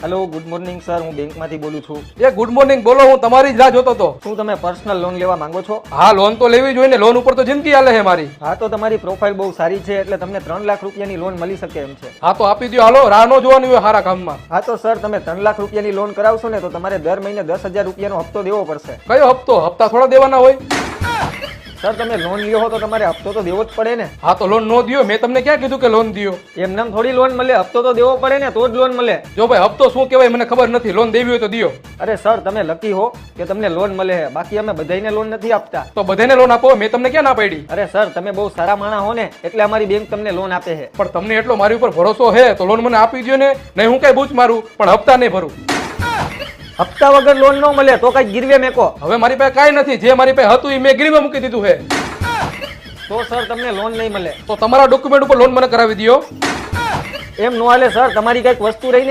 Hello good morning sir, હું બેંકમાંથી બોલું છું. એ ગુડ મોર્નિંગ બોલો, હું તમારી જ રાહ જોતો હતો. શું તમે પર્સનલ લોન લેવા માંગો છો? હા, લોન તો લેવી જોઈએ ને, લોન ઉપર તો જિંદગી હાલે છે મારી. હા, તો તમારી પ્રોફાઇલ બહુ સારી છે એટલે તમને 3 લાખ રૂપિયાની લોન મળી શકે એમ છે. હા તો આપી દો, હાલો, રાહ ન જોવાની હોય સારા કામમાં. હા તો સર, તમે 3 લાખ રૂપિયાની લોન કરાવશો ને તો તમારે દર મહિને 10,000 રૂપિયાનો હપ્તો દેવો પડશે. કયો હપ્તો? હપ્તા થોડા દેવાના હોય? સર, તમે લોન લ્યો હો તો તમારે હપ્તો તો દેવો જ પડે ને. હા તો લોન નો દિયો, મેં તમને ક્યાં કીધું કે લોન દિયો? એમનેમ થોડી લોન મળે, હપ્તો તો દેવો પડે ને તો જ લોન મળે. જો ભાઈ હપ્તો શું કહેવાય મને ખબર નથી, લોન દેવી હોય તો દિયો. અરે સર, તમે લકી હો કે તમને લોન મળે છે, બાકી અમે બધાને લોન નથી આપતા. તો બધાને લોન આપો, મેં તમને ક્યાં ના પાડી? અરે સર, તમે બહુ સારા માણસ હો ને એટલે અમારી બેંક તમને લોન આપે છે. પણ તમને એટલો મારી ઉપર ભરોસો છે તો લોન મને આપી દો ને. નહીં હું કઈ બૂચ મારું પણ હપ્તા નહીં ભરું. હપ્તા વગર લોન ન મળે તો કઈ ગીરવે મેકો. હવે મારી પાસે કાંઈ નથી, જે મારી પાસે હતું એ મેં ગીરવે મૂકી દીધું છે. તો સર તમને લોન નહીં મળે. તો તમારા ડોક્યુમેન્ટ ઉપર લોન મને કરાવી દો. એમ નો હાલે સર, તમારી કઈક વસ્તુ રહીને